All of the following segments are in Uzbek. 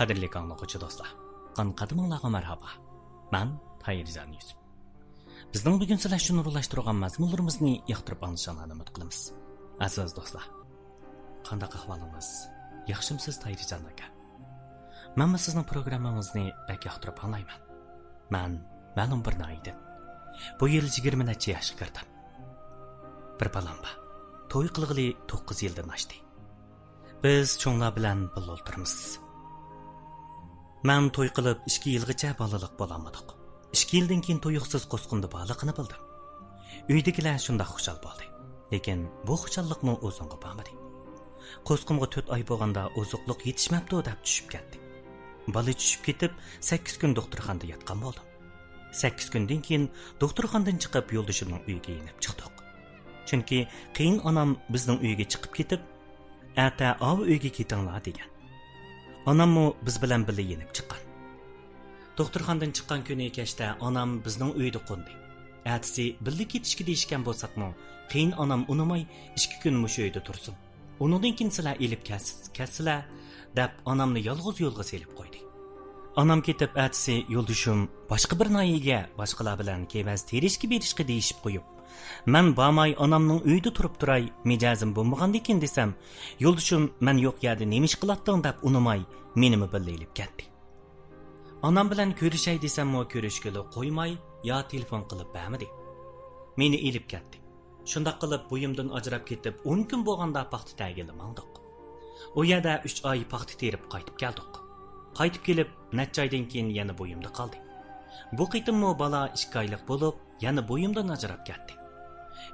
Qadrli anglag'uvchi do'stlar, qanqadiminglarga marhaba. Men Tayirjon Yusuf. Bizning bugun sizlar shuni nurlashtirgan mazmunlarimizni yoqtirib anglashingizni umid qilamiz. Aziz do'stlar, qanday ahvolingiz? Yaxshimisiz Tayirjon aka? Men sizning programmangizni bak yoqtirib anglayman. Men ma'lum bir naydin. Bu yil 20 necha yoshga kirdim. Bir balam bor. To'y qilg'ili 9 yildan oshdi. Biz cho'nglar bilan birga o'tiramiz. Men to'y qilib 2 yilgacha bolalik bo'lolmadik. 2 yildan keyin to'yiqsiz qo'sqinda borligini bildim. Uydagilar shunda xushal bo'ldi. Lekin bu xushallikmi o'zingga bormadi. Qo'sqinga 4 oy bo'lganda oziqliq yetishmabdi deb tushib ketdi. Bola tushib ketib 8 kun doktorxonada yotgan bo'ldim. 8 kundan keyin doktorxonadan chiqib yo'ldashimning uyiga yenib chiqdik. Chunki qiyin onam bizning uyga chiqib ketib, "Ata av uyga ketinglar" degan. Onammo biz bilan birga yenib chiqqan. Doktorxonadan chiqqan kuni kechda onam bizning uyda qo'ndi. Atisi birga ketishga deyishgan bo'lsaqmi, qiyin onam unamay 2 kun mush uyda tursin. Undan keyin sizlar elib kelsilar deb onamni yolg'iz yo'lga selib qo'ydi. Onam ketib atisi yo'ldishim boshqa bir nayiga boshqalar bilan kevaz terishga berishga deyishib qo'yib, men bormay onamning uyida turib turay, mijozim bo'lmagandikin desam, yo'ldishim men yo'q yerda nima ish qilatding deb unamay menimi birlayib ketdi. Onam bilan ko'rishay desammi ko'rishgili qo'ymay, yo telefon qilib bermadi. Meni elib ketdi. Shunda qilib bo'yimdan ajrab ketib 10 kun bo'lganda paxta tagilim oldik. U yerda 3 oy paxta terib qaytib keldik. Qaytib kelib necha oydan keyin yana bo'yimda qoldi. Bu qitimmo bola 2 oylik bo'lib, yana bo'yimdan ajrab ketdi.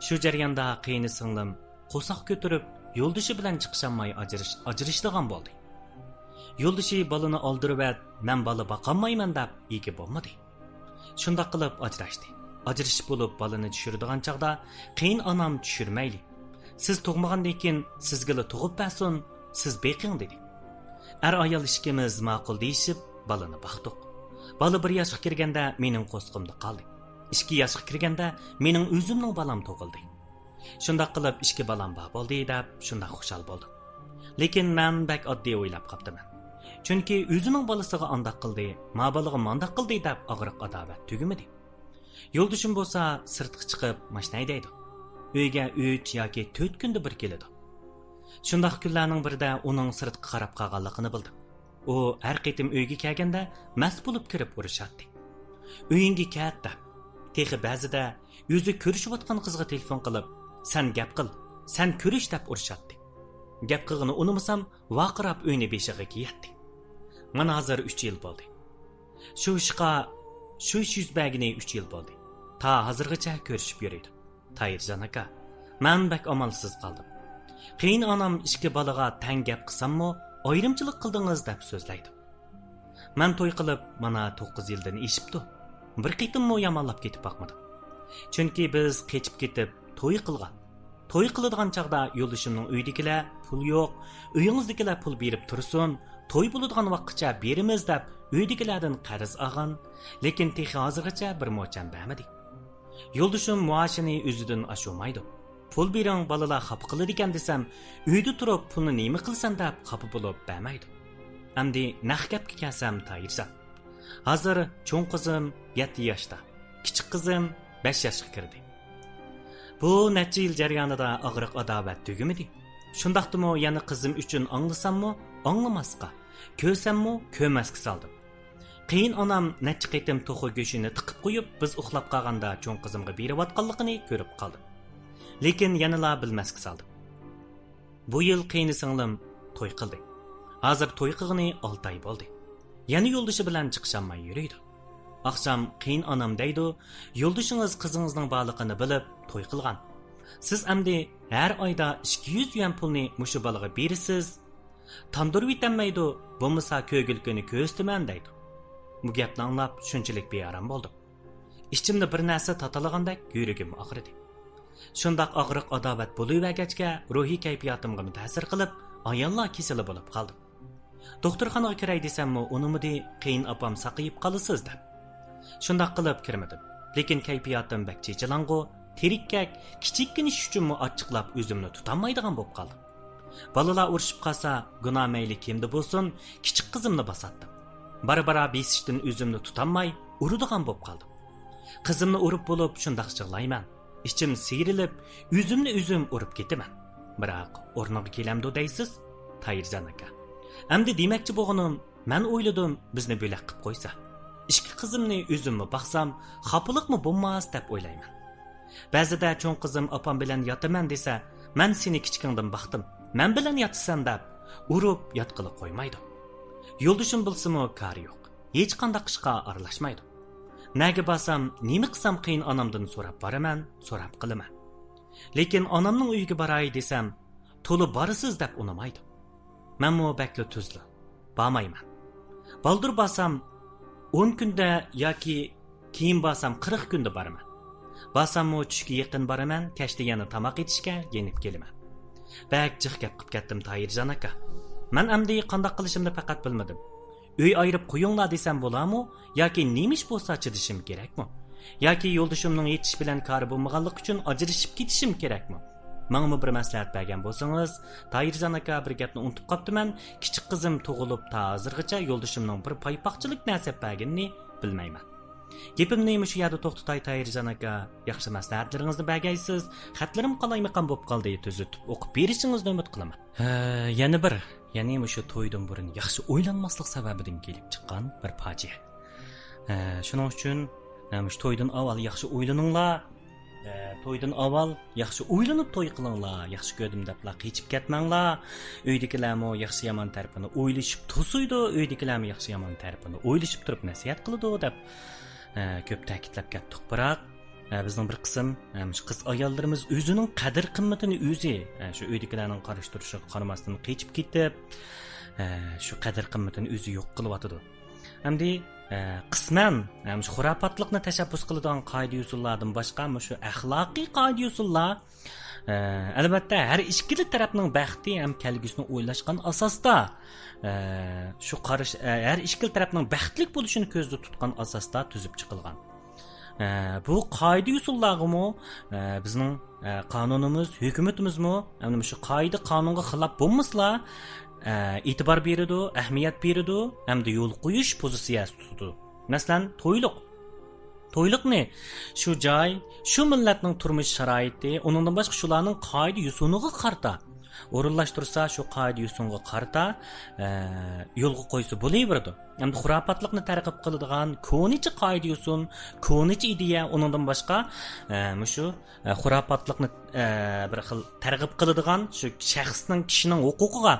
Shu jarayonda qiyni singlim qo'saq ko'tarib, yo'ldishi bilan chiqishamay ajrashdigan bo'ldi. Yo'ldishi balani oldirib, "Men bola boqolmayman" deb ega bo'lmadi. Shunda qilib ajrashdi. Ajrashib bo'lib balani tushiradigan chaqda qiyin onam tushirmayli. "Siz tug'magandan keyin sizga tug'ib bersin, siz beqing" dedi. Ayol ishkimiz ma'qul deyishib, balani baqdik. Bola 1 yoshga kirganda mening qo'sqimda qoldi. 2 yoshga kirganda mening o'zimning balam tug'ildi. Shunda qilib 2 balam bor bo'ldi deb shunda xushal bo'ldim. Lekin men bak oddiy o'ylab qoptiman. Chunki o'zining bolasiga andaq qildi, ma balaga mandaq qildi deb og'riq adovat tugimadi. Yo'ldishim bo'lsa sirtga chiqib mashina haydaydi. Uyga 3 yoki 4 kunda bir keladi. Shundaq kunlarning birida uning sirtga qarab qolganligini bildim. U har qitim uyga kelganda mast bo'lib kirib urishatdi. Uyingga keldi. Texi ba'zida o'zi ko'rishayotgan qizga telefon qilib, "Sen gap qil, sen ko'rish" deb urishatdi. Gap qilg'ini unumasam, vaqirab uyni beshiga kiyatdi. Mana hozir 3 yil bo'ldi. Shu ish yuz bergini 3 yil bo'ldi. Ta hozirgacha ko'rishib yuradi. Tayirjon aka, men bak amalsiz qoldim. Qiyin onam 2 balaga tang gap qilsammi, ayrimchilik qildingiz deb so'zlaydi. Men to'y qilib mana 9 yildan eshibdi. Bir qitimmo yomonlab ketib boqmadim. Chunki biz qechib ketib to'y qilgan. To'y qiladigan chaqda yo'lishimning uydagilar pul yo'q, uyingizdagilar pul berib tursin, to'y bo'ladigan vaqtgacha berimiz deb uydagilardan qarz olgan, lekin texi hozirgacha bir mo'cham bermadi. Yo'ldishim muoshini o'zidan oshirmaydi. Pul bering balalar xafa qiladi ekan desam, uyda turib pulni nima qilsam deb xafa bo'lib bermaydi. Endi naq gapga kelsam Tayirjon. Hozir cho'ng qizim 7 yoshda, kichik qizim 5 yoshga kirdi. Bu necha yil jarayonida og'riq adovat tugimadi. Shundaqdimi yana qizim uchun anglasammi, anglamasqa, ko'rsammi, ko'rmasqa soldim. Qiyin onam necha qitim to'xi go'shini tiqib qo'yib, biz uxlab qolganda cho'ng qizimga berayotganligini ko'rib qoldim. Lekin yanala bilmasqa soldim. Bu yil qiyin singlim to'y qildi. Hozir to'y qilgani 6 oy bo'ldi. Yana yo'ldishi bilan chiqishamay yuriydi. Akşam qiyin onam deydi, yo'ldishingiz qizingizning borligini bilib to'y qilgan. Siz endi har oyda 200 yuan pulni mushu bolaga berisiz. Tandirib yetanmaydi, bo'lmasa ko'gil kuni ko'ztiman deydi. Bu gapni anglab shunchalik bearam bo'ldim. Ichimda bir narsa tatalagandek yuragim og'ridi. Shundaq og'riq adovat bo'lavergachga ruhiy kayfiyatimga ta'sir qilib, ayollar kasali bo'lib qoldim. Doktorxonaga kiray desammi, unimidi qiyin opam saqayib qolasiz deb. Shundaq qilib kirmadim. Lekin kayfiyatim bak chechilango, terikkak, kichikkina ish uchunmi ochiqlab o'zimni tutolmaydigan bo'lib qoldim. Balalar uruşup qalsa, günah meyli kimde bolsun, kichik qizimni basatdim. Bara besishdan o'zimni tutanmay, uradigan bo'lib qoldim. Qizimni urib bo'lib, shundoq yig'layman. İçim sıyrilib, o'zimni o'zim urib ketaman. Biroq o'rniga kelamdi deysiz, Tayirjon aka. Endi demakchi bo'lganim, men o'yladim, bizni bo'lak qilib qo'ysa. Ikki qizimni o'zimni baqsam, xafalikmi bo'lmas deb o'ylayman. Ba'zida cho'ng qizim opam bilan yotaman desa, men seni kichkingdan baqdim. Men bilan yotasan deb urib yotqilib qo'ymaydi. Yo'ldoshim bilsimi kari yo'q. Hech qanday ishga aralashmaydi. Nega basam, nima qilsam qiyin onamdan so'rab boraman, so'rab qilaman. Lekin onamning uyiga boray desam, to'li borasiz deb unamaydi. Men mo bakli tuzli, bormayman. Baldur basam 10 kunda yoki keyin basam 40 kunda boraman. Basam mo tushga yaqin boraman, kashda yana tamoq etishga yenib kelaman. Bak jiq gap qilib ketdim Tayirjon aka. Men amdi qanday qilishimni faqat bilmadim. Uy ayırıp qo'yinglar desam bo'ladimi yoki nemish bo'lsa chidishim kerakmi? Yoki yo'ldoshimning yetish bilan kari bo'lmaganligi uchun ajrashib ketishim kerakmi? Menga bir maslahat bergan bo'lsangiz, Tayirjon aka bir gapni unutib qoptiman. Kichik qizim tug'ilib ta hozirgacha yo'ldoshimning bir paypoqchilik nasib berganini bilmayman. Gapimni shu yerda to'xtatay Tayirjon aka. Yaxshi maslahatlaringizni bergaysiz. Xatlarim qalaymiqan bo'lib qoldi, tuzitib o'qib berishingizni umid qilaman. Yana bir Ya'ni shu to'ydan burun yaxshi o'ylanmaslik sababidan kelib chiqqan bir fojia. Shuning uchun shu to'ydan avval yaxshi o'ylaninglar. To'ydan avval yaxshi o'ylanib to'y qilinglar. Yaxshi ko'rdim deblar qechib ketmanglar. Uydagilarmi yaxshi yomon tarafini o'ylashib to'suydi, uydagilarmi yaxshi yomon tarafini o'ylashib turib nasihat qiladi deb ko'p ta'kidlab ketdik. Biroq bizning bir qism qiz ayollarimiz o'zining qadr qimmatini o'zi shu uydagilarning qarashtirishiga qaramasdan qechib ketib, shu qadr qimmatini o'zi yo'q qilyotdi. Hamda qisman shu xurofotlikni tashabbus qiladigan qoida usullardan boshqa shu axloqiy qoida usullar albatta har ikkili tarafning baxti ham kelgusini o'ylashgan asosda shu qarash har ikkili tarafning baxtli bo'lishini ko'zda tutgan asosda tuzib chiqilgan. Bu qoida usullarg'imi bizning qonunimiz, hukumatimizmi mana shu qoida qonunga xilof bo'lmaslar e'tibor beradi, ahamiyat beradi, hamda yo'l qo'yish pozitsiyasi tutadi. Masalan, to'yliqni shu joy, shu millatning turmush sharoiti, uningdan boshqa shularning qoida usuniga qarta o'rinlashtirsa, shu qoida usunga qarta yo'lga qo'ysa bo'laveradi. Hamda xurofotlikni targ'ib qiladigan ko'nichi qoida usun, ko'nichi ideya, uningdan boshqa shu xurofotlikni bir xil targ'ib qiladigan shu shaxsning, kishining huquqiga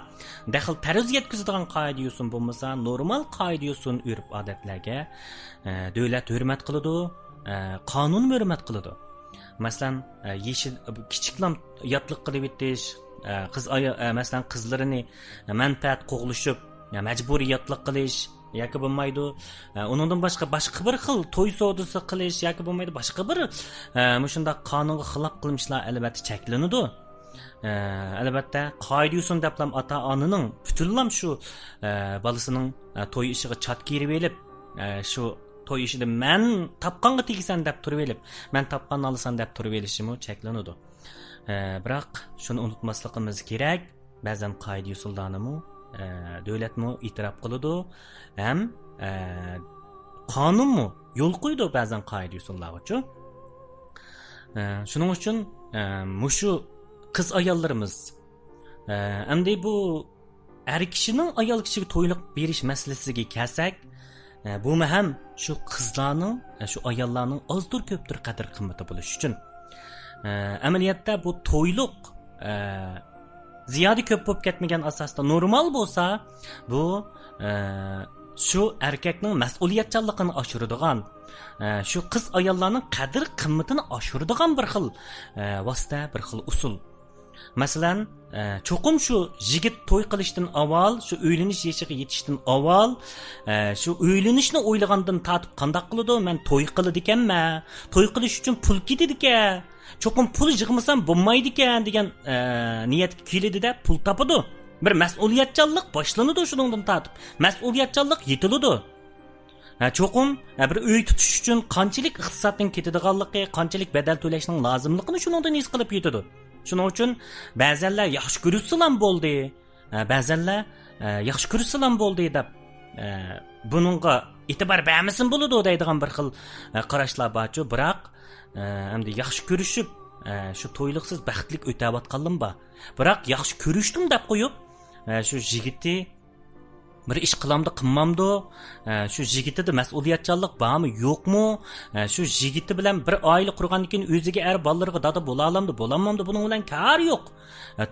daxl taruz yetkazadigan qoida usun bo'lmasa, normal qoida usun urf odatlarga davlat hurmat qiladi, qonun hurmat qiladi. Masalan, yeshil kichiklam yotliq qilib o'tish, masalan qizlarini manfaat qo'g'lishib majburiy yotliq qilish yoki bo'lmaydi, uningdan boshqa bir xil to'y savdosi qilish yoki bo'lmaydi, boshqa bir shunday qonunga xilof qilmishlar albatta cheklanadi. Albatta qoida usul deblam ota-onaning butunlam shu balasining to'y ishiga chat kirib elib, shu to'y ishida men topqonga tegisan deb turib elib, men topqanni olasan deb turib elishimi cheklanadi. Biroq shuni unutmasligimiz kerak. Ba'zan qoida usullarni davlatmi e'tirof qiladi, ham qonunmi yo'l qo'ydi ba'zan qoida usullarga. Shuning uchun mushu qiz ayollarimiz endi bu er kishining ayol kishiga to'yliq berish masalasiga kelsak, bu ham shu qizlarning, shu ayollarning ozdir ko'pdir qadr qimmati bo'lish uchun amaliyotda bu to'yliq ziyodi ko'p bo'lib ketmagan asosda normal bo'lsa, bu shu erkakning mas'uliyatchanligini oshiradigan, shu qiz ayollarning qadr qimmatini oshiradigan bir xil vosita, bir xil usul. Masalan, cho'qim shu yigit to'y qilishdan avval, shu uylanish yoshiga yetishdan avval, shu uylanishni o'ylagandan tatib qanday qiladi? Men to'y qiladi ekanman, to'y qilish uchun pul ketadi ekan, cho'qim pul yig'masam bo'lmaydi ekan degan niyatga keladi-da, pul topadi. Bir mas'uliyatchanlik boshlanadi shuningdan tatib. Mas'uliyatchanlik yetiladi. Cho'qim bir uy tutish uchun qanchalik iqtisodning ketadiganligi, qanchalik badal to'lashning lozimligini shuningdan his qilib yetadi. Shuning uchun ba'zanlar yaxshi ko'rsalam bo'ldi, ba'zanlar yaxshi ko'rsalam bo'ldi deb buningga e'tibor bermasin bo'ladi deydigan bir xil qarashlar borchu, biroq endi yaxshi ko'rishib shu to'yliqsiz baxtlik o'tayotganlim bor. Biroq yaxshi ko'rishdim deb qo'yib shu yigitni bir ish qilamdi qilmamdi, shu yigitida mas'uliyatchanlik bormi yo'qmi, shu yigiti bilan bir oila qurgandan keyin o'ziga bolalarga dada bo'la olamdi bo'lamamdi, buning bilan kar yo'q.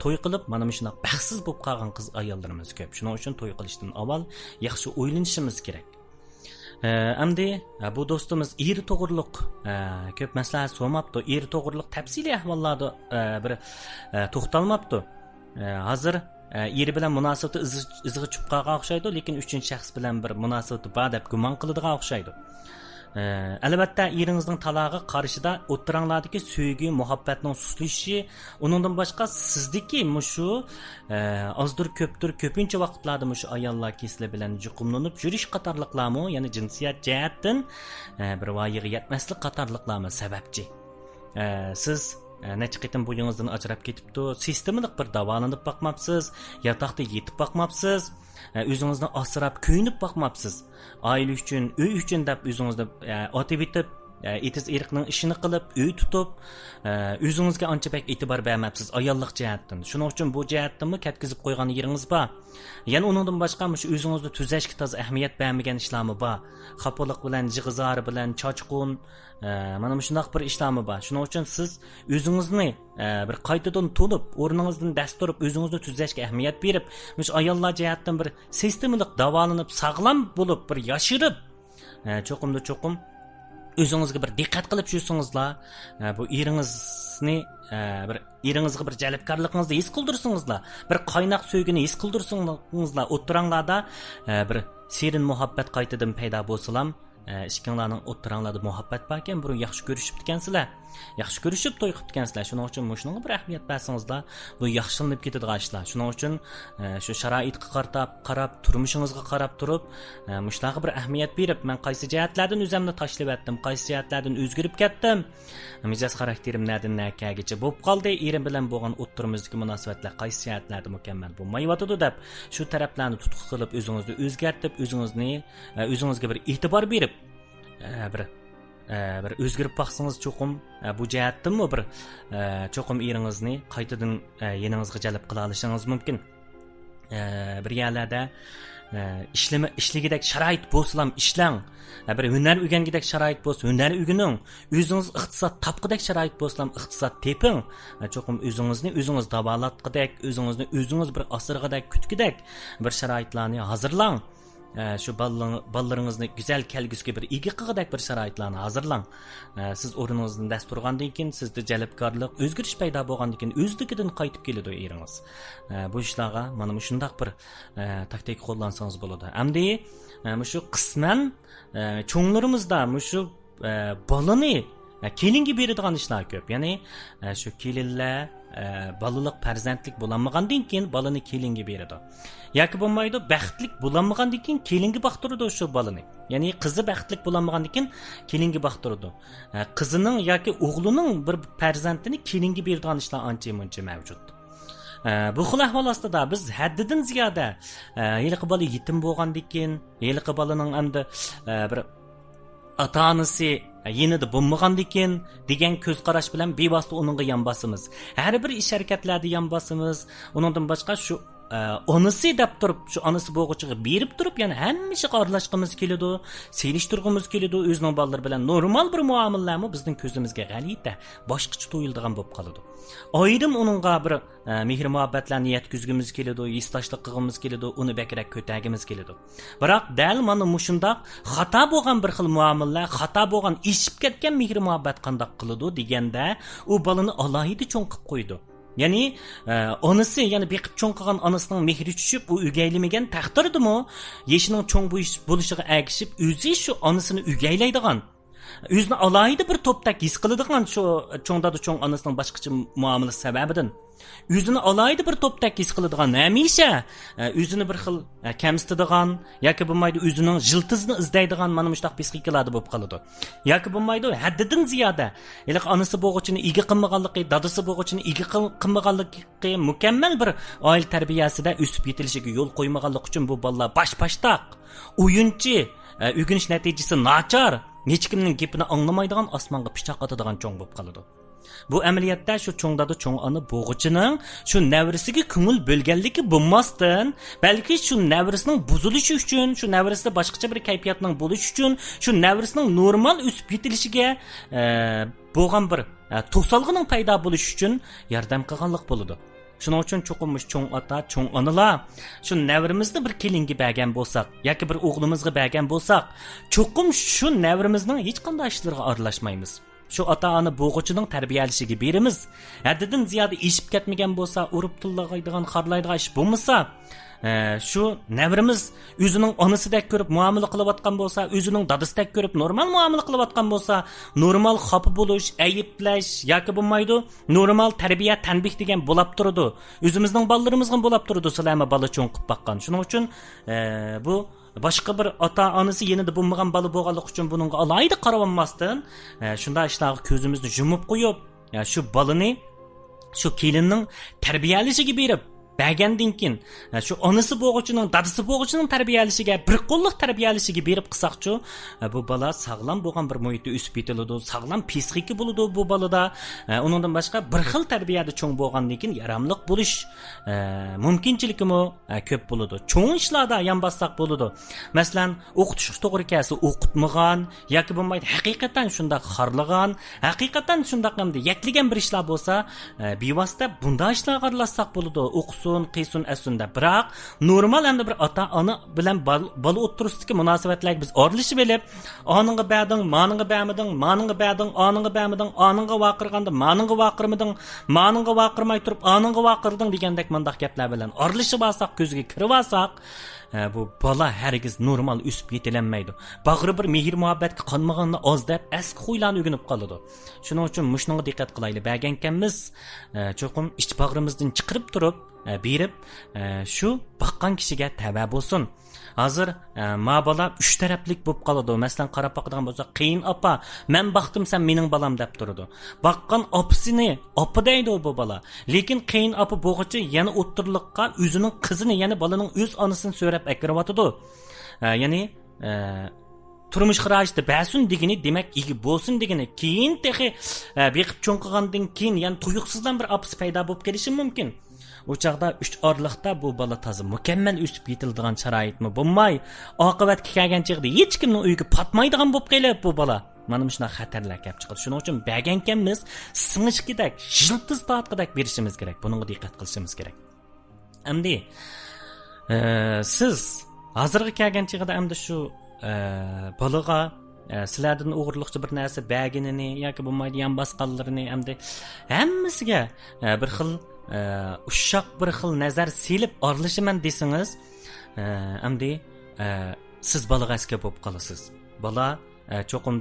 To'y qilib mana shunday baxtsiz bo'lib qolgan qiz ayollarimiz ko'p. Shuning uchun to'y qilishdan avval yaxshi o'ylanishimiz kerak. Endi bu do'stimiz eri to'g'riliq ko'p maslahat so'mabdi, eri to'g'riliq tafsiliy ahvollarda bir to'xtalmabdi. Hozir eri bilan munosabati izg'i tushib qolgan o'xshaydi, lekin uchinchi shaxs bilan bir munosabati bor deb gumon qiladigan o'xshaydi. Albatta eringizning talog'i qarshida o'ttiranglardagi sevgi, muhabbatning suslishi, uningdan boshqa sizdagi mushu ozdir ko'pdir ko'pincha vaqtlarda mushu ayollar kesli bilan yuqumlanib yurish qatorliqlarmi, ya'ni jinsiyat jihatdan bir voyaga yetmaslik qatorliqlarmi sababchi. Siz necha qitim bo'yingizdan ajrab ketibdi, sistemalik bir davolanib boqmabsiz, yotoqda yetib boqmabsiz, o'zingizni asrab ko'yinib boqmabsiz. Oila uchun, uy uchun deb o'zingizni otib bitib, etiz irqning ishini qilib, uy tutib, o'zingizga ancha pek e'tibor bermabsiz ayollik jihatdan. Shuning uchun bu jihatdanmi ketkizib qo'ygan yeringiz bor. Yana uningdan boshqa shu o'zingizni tuzashga toz ahamiyat bermagan ishlarmi bor. Xapolik bilan, jig'izor bilan, chochqun, mana shunday bir ishlarmi bor. Shuning uchun siz o'zingizni bir qaytadan to'lib, o'rningizdan dast turib, o'zingizni tuzashga ahamiyat berib, mush ayollar jihatdan bir sistemalik davolanib, sog'lom bo'lib, bir yashirib, cho'qim o'zingizga bir diqqat qilib yursangiz-la, bu eringizni bir eringizga bir jalbkorligingizni his qildirsingizlar, bir qaynoq sevgini his qildirsingizlar, o'ttiranglarda bir serin muhabbat qaytadan paydo bo'lsalam, ishkinglarning o'ttiranglarda muhabbat bor ekan, buni yaxshi ko'rishib ekansizlar. Yaxshi ko'rishib to'y qilib ekansizlar. Shuning uchun shunga bir ahamiyat bersangizlar, bu yaxshilanib ketadigan ishlar. Shuning uchun shu sharoitga qarab, turmushingizga qarab turib, mushlarga bir ahamiyat berib, men qaysi jihatlardan o'zimni tashlab etdim, qaysi jihatlardan o'zgarib ketdim, mijoz xarakterim nerdan nergacha bo'lib qoldi, erim bilan bo'lgan o'ttirimizdagi munosabatlar qaysi jihatlarda mukammal bo'lmayotdi deb, shu taraflarni tutqu qilib, o'zingizni o'zgartirib, o'zingizga bir e'tibor berib, bir o'zgarib baqsangiz cho'qim bu jihatdanmi bir cho'qim eringizni qaytadan yeningizga jalb qila olishingiz mumkin. Bir yerlarda ishligidek sharoit bo'lsa-ham ishlang, bir hunar o'rgangidek sharoit bo'lsa hunar o'rganing, o'zingiz iqtisod topqidek sharoit bo'lsa-ham iqtisod teping, cho'qim o'zingiz davolatqidek, o'zingiz bir asirg'idek kutgidek bir sharoitlarni hozirlang. Shu ballalaringizni güzel kelgusga bir ega qilg'idek bir sharoitlarni hozirlang. Siz o'rningizdan dast turgandan keyin sizda jalbkorlik, o'zgarish paydo bo'lgandan keyin o'zligidan qaytib keladi eringiz. Bu ishlarga mana shunday bir taktik qo'llansangiz bo'ladi. Endi shu qisman cho'nglarimizda shu balani kelinga beradigan ishlar ko'p. Ya'ni shu kelinlar balaliq farzandlik bo'lamagandan keyin balani kelinga beradi. Yoki bo'lmaydi, baxtlik bo'lamagandan keyin kelinga baqtiradi shu balani. Ya'ni qizi baxtlik bo'lamagandan keyin kelinga baqtiradi. Qizining yoki o'g'lining bir farzandini kelinga beradigan ishlar ancha-muncha mavjud. Bu xil ahvol ostida biz haddidan ziyoda yilqi bola yetim bo'lgandan keyin, yilqi bolaning endi bir ota-onasi yenida bo'lmagandan keyin degan ko'z qarash bilan bevosita uningga yon bosamiz. Har bir ish harakatlarda yon bosamiz. Uningdan boshqa shu onasi deb turib, shu onasi bo'g'ichiga berib turib, ya'ni hamma ishga aralashqimiz keladi, selishtirgimiz keladi, o'zining bolalari bilan normal bir muomalalarni bizning ko'zimizga g'alita, boshqacha to'yildigan bo'lib qoladi. Oyrim uningga bir mehr muhabbatlarni yetkazgimiz keladi, yistashlik qilgimiz keladi, uni bakrak ko'tagimiz keladi. Biroq dal mana mushundoq xato bo'lgan bir xil muomalalar, xato bo'lgan ishib ketgan mehr muhabbat qandoq qiladi deganda, u bolani alohida cho'ng qilib qo'ydi. Ya'ni onasi, ya'ni beqib cho'ng qilgan onasining mehri tushib, u o'gaylamagan taqdirdimi, yeshining cho'ng bo'lishiga agishib, o'zi shu onasini o'gaylaydigan. o'zini alohida bir to'pdak his qiladigan shu cho'ngdada cho'ng onasining boshqacha muomalasi sababidan o'zini alohida bir to'pdak his qiladigan hamisha o'zini bir xil kamsitadigan yoki bo'lmaydi o'zining jiltizini izlaydigan mana shunday psixikalarda bo'lib qoladi yoki bo'lmaydi haddidan ziyoda onasi bo'g'ichini ega qilmaganligi dadasi bo'g'ichini ega qilmaganligi mukammal bir oila tarbiyasida o'sib yetilishiga yo'l qo'ymaganligi uchun bu bolalar bosh-boshdoq o'yinchi o'rganish natijasi nachar hech kimning gapini anglamaydigan osmonga pichoq otadigan cho'ng bo'lib qoladi. Bu amaliyotda shu cho'ngdada cho'ng ona bo'g'ichining shu navrisiga ko'ngil bo'lganligi bo'lmasdan, balki shu navrisining buzilishi uchun, shu navrisida boshqacha bir kayfiyatning bo'lishi uchun, shu navrisining normal o'sib yetilishiga bo'lgan bir to'salg'ining paydo bo'lishi uchun yordam qilganlik bo'ladi. Shuning uchun cho'qimish cho'ng ota, cho'ng onalar shu navrimizni bir kelinga bergan bo'lsak yoki bir o'g'limizga bergan bo'lsak, cho'qim shu navrimizning hech qanday ishlariga aralashmaymiz. Shu ota-ona bo'g'ichining tarbiyalashiga berimiz. Haddidan ziyoda eshib ketmagan bo'lsa, urib tillag'aydigan, xarlaydigan ish bo'lmasa, shu navrimiz o'zining onasidek ko'rib muomala qilayotgan bo'lsa, o'zining dadasidek ko'rib normal muomala qilayotgan bo'lsa, normal xafa bo'lish, ayiblash yoki bo'lmaydi, normal tarbiya tanbih degan bo'lib turadi. O'zimizning bolalarimizga bo'lib turadi, sizlarga bola cho'ng qilib baqqan. Shuning uchun bu boshqa bir ota-onasi yanida bo'lmagan bola bo'lganligi uchun buningga alohida qarab olmasdan, shunday ishlarga ko'zimizni yumib qo'yib, shu bolani shu kelinning tarbiyalashiga berib bergandan keyin shu onasi bo'g'ichining, dadasi bo'g'ichining tarbiyalashiga, bir qo'lliq tarbiyalashiga berib qilsaqchi, bu bola sog'lom bo'lgan bir muhitda o'sib yetiladi, sog'lom psixika bo'ladi bu bolada. Uningdan boshqa bir xil tarbiyada cho'ng bo'lgandan keyin yaramliq bo'lish mumkinchiligimi ko'p bo'ladi. Cho'ng ishlarda yon bossaq bo'ladi. Masalan, o'qitish to'g'ri kelsa o'qitmagan yoki bo'lmaydi haqiqatan shunday xorlagan, haqiqatan shunday qildi yakligan bir ishlar bo'lsa, bevosita bunday ishlarga aralashsak bo'ladi. Qiysun asunda. Biroq normal endi bir ota-ona bilan bola o'tirisidagi munosabatlarga biz o'rlashib olib, oningga berding, maningga bermading, maningga berding, oningga bermading, oningga vaqirganda, maningga vaqirmading, maningga vaqirmay turib, oningga vaqirding degandek mundaq gaplar bilan o'rlashib olsak, ko'ziga kirib olsak, bu bola hargiz normal o'sib yetilanmaydi. Bag'ri bir mehr muhabbatga qonmaganda oz deb eski xo'ylarni o'rganib qoladi. Shuning uchun mushunga diqqat qilaylik. Bergankanmiz, cho'qim ich bag'rimizdan chiqarib turib, berib, shu baqqan kishiga tava bo'lsin. Hozir ma bola 3 taraflik bo'lib qoladi. Masalan, qarab boqadigan bo'lsak, qiyin opa, men baxtim, sen mening bolam deb turadi. Baqqan opsini, opa deydi bu bola. Lekin qiyin opa bo'g'ichi yana o'ttirliqqa o'zining qizini, ya'ni bolaning o'z onasini so'rab akiryotidi. Ya'ni turmush xarajda ba'sun degini, demak, igi bo'lsin degini. Keyin texi beqib cho'ng qilgandan keyin, ya'ni tuyuqsizdan bir opsi paydo bo'lib kelishi mumkin. O çağda 3 orliqda bu bola toza mukammal o'sib yetiladigan sharoitmi bo'lmay, oqibatga kelgan chaqda hech kimning uyiga patmaydigan bo'lib kelib bu bola. Mana shunday xatarlar kelib chiqadi. Shuning uchun bergankanmiz singishkidak, jiltiz tortqidak berishimiz kerak. Bunga diqqat qilishimiz kerak. Endi siz hozirgi kelgan chaqda endi shu bolaga sizlardan o'g'irliqcha bir narsa berganini yoki bo'lmaydi yan bosqanlarini endi hammasiga bir xil uşaq bir xil nazar silib orlashiman desangiz, endi siz bolaga aska bo'lib qolasiz. Bola cho'qim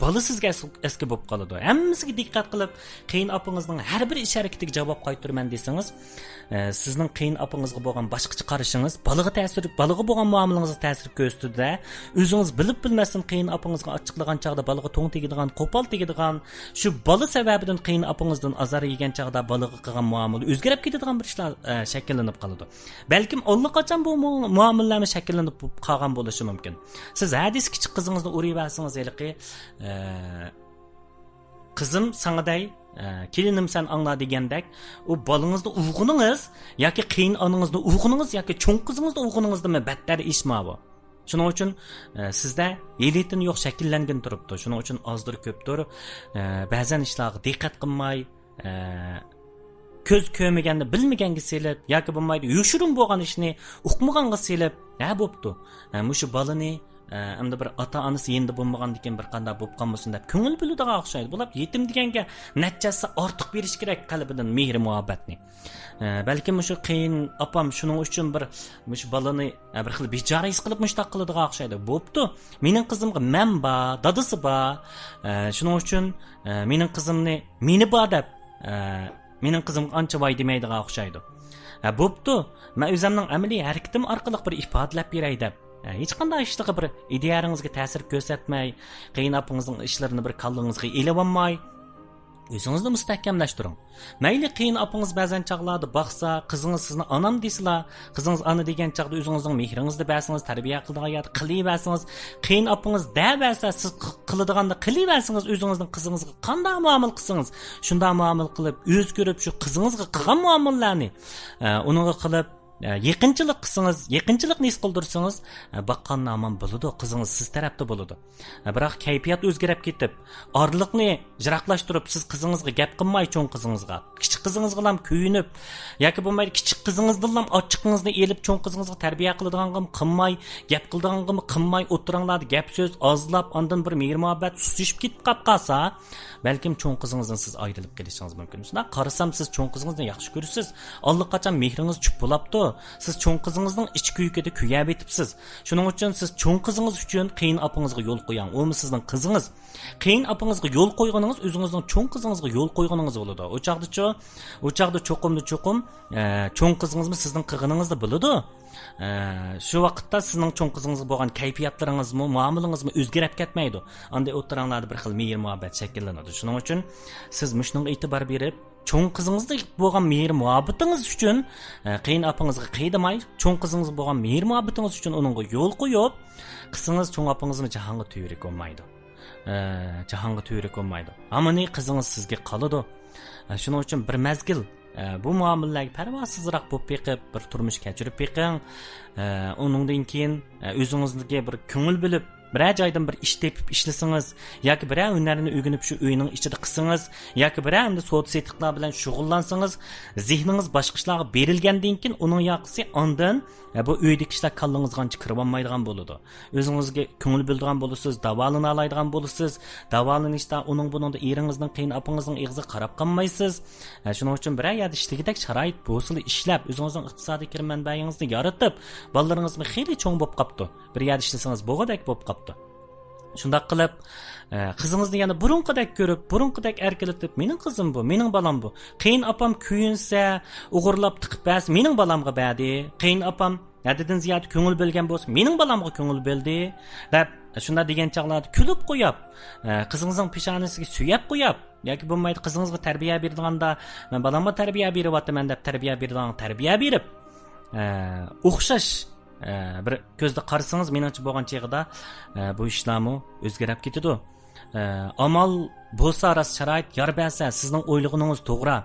bola sizga aska bo'lib qoladi. Hammasiga diqqat qilib, qiyin opingizning har bir ish harakatiga javob qaytaraman desangiz, sizning qiyin opingizga bo'lgan boshqacha qarashingiz bolaga ta'sir, bolaga bo'lgan muomalangizga ta'sir ko'rsatadi. O'zingiz bilib bilmasdan qiyin opingizga ochiqlagan chaqda bolaga to'ng tegadigan, qo'pol tegadigan, shu bola sababidan qiyin opingizdan azar yegan chaqda bolaga qilgan muomala o'zgarib ketadigan bir ishlar shakllanib qoladi. Balkim allaqachon bu muomalalarni shakllanib qolgan bo'lishi mumkin. Siz hadis kichik qizingizni urayversangiz, eliqi qizim sanaday kelinim sen angla degandek, o bolangizni uyg'uningiz yoki qiyin onangizni uyg'uningiz yoki cho'ng qizingizni uyg'uningizdimi battar ishma bu. Shuning uchun sizda elitin yo'q shakllangan turibdi. Shuning uchun ozdir ko'pdir ba'zan ishlarga diqqat qilmay, ko'z ko'rmaganda bilmaganga selib yoki bo'lmaydi yoshirin bo'lgan ishni uqmaganga selib, bo'pti. Mushu bolani endi bir ota onasi endi bo'lmagandan bir qanday bo'lib qolmasin deb ko'ngil biladigan o'xshaydi. Bular yetim deganga natjasi ortiq berish kerak qalbidan mehr muhabbatni. Balkim shu qiyin opam shuning uchun bir mush balani bir xil bechora his qilib mushtaq qiladigan o'xshaydi. Bo'pti. Mening qizimga men bor, dadasi bor. Shuning uchun mening qizimni meni bor deb mening qizim ancha voy demaydigan o'xshaydi. Bo'pti. Men o'zimning amaliy harakatim orqali bir ifodalab beray deb hech qanday ishliqi bir ideyaringizga ta'sir ko'rsatmay, qiyin opingizning ishlarini bir kallingizga elib olmay, o'zingizni mustahkamlashtiring. Mayli qiyin opingiz ba'zan chaqlarda baqsa, qizingiz sizni onam desizlar, qizingiz ona degan chaqda o'zingizning mehringizni bersangiz, tarbiya qiladigan qilaversangiz, qiyin opingiz da'basa siz qiladiganni qilaversangiz, o'zingizning qizingizga qanday muomala qilsangiz, shunday muomala qilib, o'z ko'rib shu qizingizga qilgan muomalalarni uningga qilib yaqinchilik qilsangiz, yaqinchilikni his qildirsangiz, baqqan aman bo'ladi, qizingiz siz tarafda bo'ladi. Biroq kayfiyat o'zgarib ketib, orliqni jiroqlashtirib, siz qizingizga gap qilmay, cho'ng qizingizga, kichik qizingizga ham kuyinib, yoki bo'lmaydi kichik qizingizdan ham ochiqingizni elib, cho'ng qizingizga tarbiya qiladiganga qilmay, gap qiladiganga qilmay o'tiranglarda gap so'z ozlab, ondan bir mehr muhabbat susishib ketib qolsa, balkim cho'ng qizingizdan siz ayrilib kelishingiz mumkin. Shunda qarasam siz cho'ng qizingizni yaxshi ko'rasiz. Allaqachon mehringiz chup bo'libdi. Siz cho'ng qizingizning ichki kuyikida kuyab etibsiz. Shuning uchun siz cho'ng qizingiz uchun qiyin opingizga yo'l qo'ying. O'mi sizning qizingiz. Qiyin opingizga yo'l qo'yganingiz o'zingizning cho'ng qizingizga yo'l qo'yganingiz bo'ladi. O'chaqda cho'qim cho'ng qizingizmi sizning qilganingizni biladi. Shu vaqtda sizning cho'ng qizingizga bo'lgan kayfiyatlaringizmi, muomalangizmi o'zgarib ketmaydi. Unda o'tiranglarda bir xil mehr muhabbat shakllanadi. Shuning uchun siz mushunga e'tibor berib, cho'ng qizingizga bo'lgan mehr muhabbatingiz uchun qiyin opingizga qiydimay, cho'ng qizingizga bo'lgan mehr muhabbatingiz uchun uningga yo'l qo'yib, qizingiz cho'ng opingizni jahonga tuyurik olmaydi. Jahonga tuyurik olmaydi. Ammo qizingiz sizga qoladi. Shuning uchun bir mazgil bu muomalalarga parvosizroq bo'lib beqib, bir turmush kechirib beqing. Uningdan keyin o'zingizga bir ko'ngil bilib, biror joydan bir ish tepib ishlasangiz, yoki biror hunarni o'rganib shu uyning ichida qilsangiz, yoki biror endi so't-setiqlar bilan shug'ullansangiz, zehningiz boshqa ishlarga berilgandan keyin uning yoqisi ondan bu uydagi ishlar kallingizga kirib olmaydigan bo'ladi. O'zingizga ko'ngil bildigan bo'lasiz, davolana oladigan bo'lasiz. Davolanishda uning buningda eriningizning, qiyin opingizning ig'ziga qarab qolmaysiz. Shuning uchun biror yerda ishligidek sharoit bo'lsa ishlab, o'zingizning iqtisodiy kirim manbaingizni yaratib, bolalaringizga xeyli cho'ng bo'lib qopti. Bir yerda ishlasangiz bo'g'adek bo'lib qopti. Shunday qilib, qizingizni yana burunqidek ko'rib, burunqidek erkalatib, mening qizim bu, mening balam bu. Qiyin opam kuyinsa, o'g'irlab tiqib bas, mening balamga berdi. Qiyin opam haddan ziyod ko'ngil bilgan bo'lsa, mening balamga ko'ngil bildi deb shunda degan chaqlarda kulib qo'yib, qizingizning peshonasiga suyab qo'yib, yoki bo'lmaydi qizingizga tarbiya berganda, men balamga tarbiya beryapman deb tarbiya berib, o'xshash bir ko'zda qarasangiz, meningcha bo'lgan cheg'ida bu ishlarmi o'zgarib ketadi. Amal bo'lsa, rost sharoit yor bersa, sizning o'ylig'ingiz to'g'ri.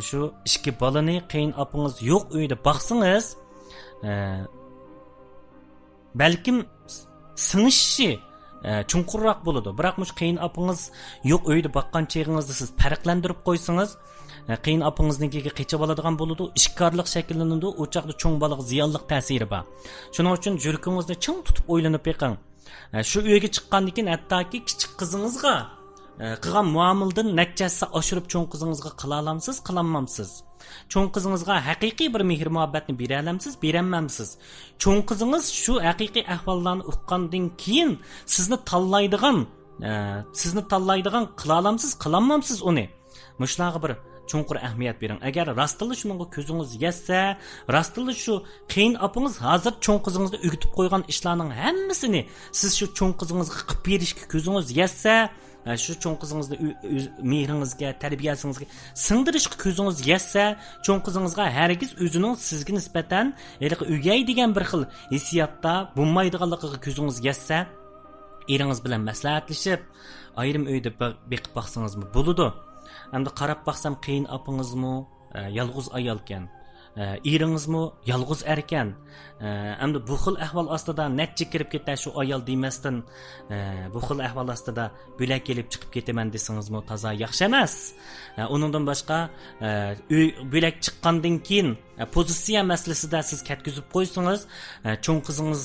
Shu ikki balani qiyin opingiz yo'q uyda boqsangiz, balkim singishi chunqurroq bo'ladi. Biroq mush qiyin opingiz yo'q uyda boqqan cheg'ingizda siz farqlantirib qo'ysangiz, qiyin opingiznikiga qechib oladigan bo'ladi, ishkorlik shakllanadi, o'chaqda cho'ng baliq ziyonli ta'siri bor. Shuning uchun yurkingizni ching tutib o'ylanib beqing. Shu uyga chiqqandan keyin hattoki kichik qizingizga qilgan muomaladan natijasi oshirib cho'ng qizingizga qila olamsiz, qilolmamsiz. Cho'ng qizingizga haqiqiy bir mehr muhabbatni bera olamsiz, berolmamsiz. Cho'ng qizingiz shu haqiqiy ahvollarni uqqandan keyin sizni tanlaydigan qila olamsiz, qilolmamsiz uni. Mushlarga bir chunqur ahamiyat bering. Agar rostilla shunga ko'zingiz yetsa, rostilla shu qiyin opingiz hozir cho'ng qizingizni o'gitib qo'ygan ishlarning hammasini siz shu cho'ng qizingizga qilib berishga ko'zingiz yetsa, shu cho'ng qizingizni mehringizga, tarbiyasingizga singdirishga ko'zingiz yetsa, cho'ng qizingizga hargiz o'zining sizga nisbatan o'gay degan bir xil hissiyotda bo'lmaydiganligiga ko'zingiz yetsa, eringiz bilan maslahatlashib, ayrim uyda beqib baqsangiz bo'ladi. Hamda qarab baqsam qiyin opingizmi yolg'iz ayolkan, eringizmi yolg'iz erkan. Hamda bu xil ahvol ostida netcha kirib ketadi shu ayol demasdan, bu xil ahvol ostida bo'lak kelib chiqib ketaman desangizmi toza yaxshi emas. Uningdan boshqa bo'lak chiqqandan keyin pozitsiya masalasida siz ketkizib qo'ysangiz, cho'ng qizingiz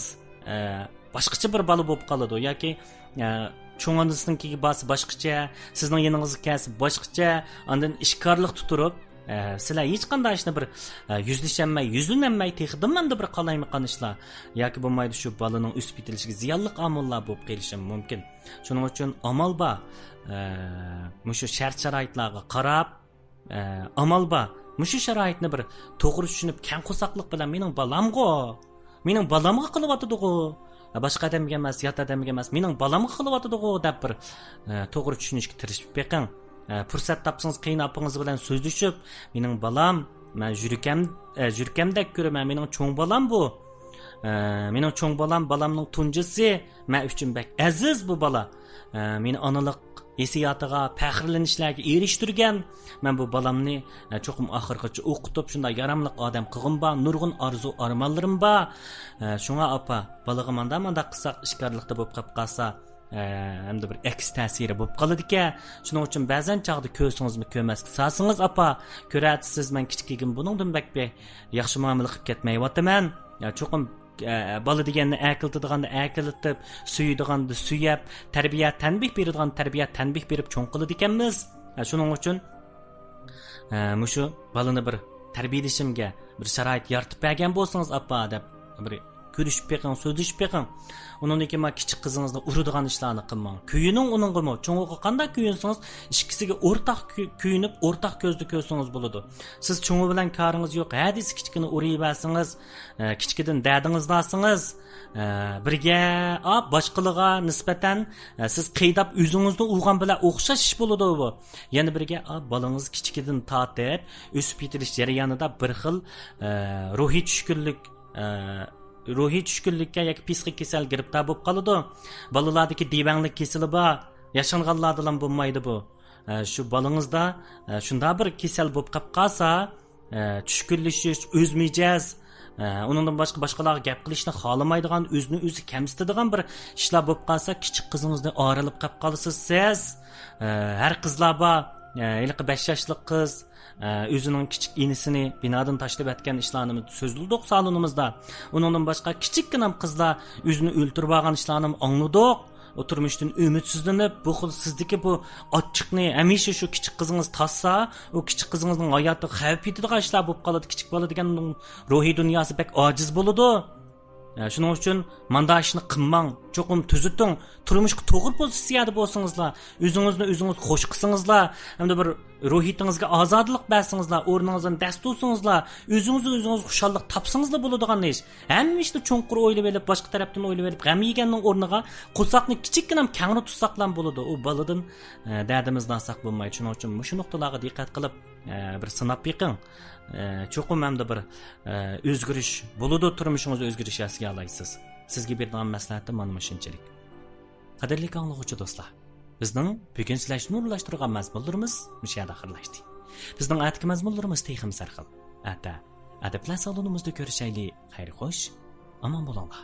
boshqacha bir bola bo'lib qoladi yoki cho'ng'iniznikiga basi boshqacha, sizning yaningizga kelsa boshqacha, ondan ishkorlik tuturib, sizlar hech qanday ishni bir yuzlashamay, yuzlanmay texdimanda bir qalaymiqan ishlar yoki bo'lmaydi shu bolaning o'sib ketilishiga ziyonli omillar bo'lib qolishi mumkin. Shuning uchun amal bor, mushu shart-sharoitlarga qarab, amal bor. Mushu sharoitni bir to'g'ri tushunib, kang qo'saqlik bilan mening balamga qilyotidi-ku. Boshqa odamga emas, yot odamga emas, mening balamga qilyotidi-ku deb bir to'g'ri tushunishga tirishib beqing. Fursat topsangiz qiyin opingiz bilan so'zlashib, mening balam, men yurkamdek ko'raman, mening cho'ng balam bu. Mening cho'ng balamning tunjisi, men uchun bek aziz bu bala. Meni onalik hisiyotiga, faxrlanishlarga erishtirgan. Men bu balamni cho'qim oxirgacha o'qitib, shunday yaramliq odam qilg'im bor, nurg'un orzu armonlarim bor. Shunga opa, balaga manda qilsaq ishkorlikda bo'lib qolib qolsa, hamda bir aks ta'siri bo'lib qoladi ekan. Shuning uchun ba'zan chaqda ko'rsingizmi, ko'rmaslik sosingiz opa, ko'ratisiz, men kichikligim buningdan bakbe yaxshi muomala qilib ketmayapman. Cho'qim bola deganni akiltadiganni akiltib, suydiganni suyab, tarbiya tanbih beradigan tarbiya tanbih berib cho'ng qiladi ekanmiz. Shuning uchun mushu bolani bir tarbiyalashimga bir sharoit yaratib bergan bo'lsangiz opa deb bir ko'rishib beqing, so'zlashib beqing. Uningki ma kichik qizingizni uradigan ishlarni qilmang. Kuyining uningimi, cho'ng'iga qanday kuyinsangiz, ikkisiga o'rtaq kuyinib, o'rtaq ko'zda ko'rsangiz bo'ladi. Siz cho'ng'i bilan karingiz yo'q, hadis kichikini urayversangiz, kichikidan dadingizdasingiz, birga boshqalarga nisbatan siz qiydab o'zingizni urgan bilan o'xshash ish bo'ladi bu. Yana birga bolangiz kichikidan tortib, o'sib yetilish jarayonida bir xil ruhiy tushkunlikka yoki psixik kasal giribtar bo'lib qoladi. Bolalardagi divanlik kasali bor, yashanganlarda ham bo'lmaydi bu. Shu bolangizda shunda bir kasal bo'lib qolib qolsa, tushkunlashish, o'zmijaz, uningdan boshqalarga gap qilishni xohlamaydigan, o'zini o'zi kamsitadigan bir ishlar bo'lib qolsa, kichik qizingizni ayrilib qolib qolasiz siz. Har qizlar bor, ilqi 5 yoshli qiz o'zining kichik inisini binodan tashlab etgan ishlarni so'zladik salonimizda. Uningdan boshqa kichikkina qizlar o'zini o'ltirib olgan ishlarni angladik. O turmuşdan ümidsizlenip, bu xil sizdeki bu açıqni hamisha shu kichik qizingiz tassa, o kichik qizingizning hayoti xavf yetadigan ishlar bo'lib qoladi. Kichik bola degan ruhiy dunyosi pek ojiz bo'ladi. Shuning uchun manda ishni qilmang, cho'qim tuziting, turmushga to'g'ri pozitsiyada bo'lsingizlar, o'zingizni o'zingiz xush qilsingizlar, hamda bir ruhiyatingizga ozodlik bersingizlar, o'rningizdan dast tursingizlar, o'zingizni o'zingiz xushallik topsingizlar bo'ladigan ish. Hamma ishni cho'nqur o'ylab olib, boshqa tarafdan o'ylab olib, g'am yeganning o'rniga qo'saqni kichikkina kangri tutsaqlan bo'ladi. U boladan dardimizdan saq bo'lmaydi. Shuning uchun shu nuqtalarga diqqat qilib bir sinab yiqing. Cho'qim hamda bir o'zgarish bo'ladi, turmushingizda o'zgarish yasga olaysiz. Sizga bergan maslahatim mana shunchalik. Qadrli anglovchi do'stlar, bizning bugun sizlarni nurlashtirgan mazmunlarimiz mushada xirlashdi. Bizning atki mazmunlarimiz texim sarxil. Adablar salonimizda ko'rishaylik. Xayr xo'sh, omon bo'linglar.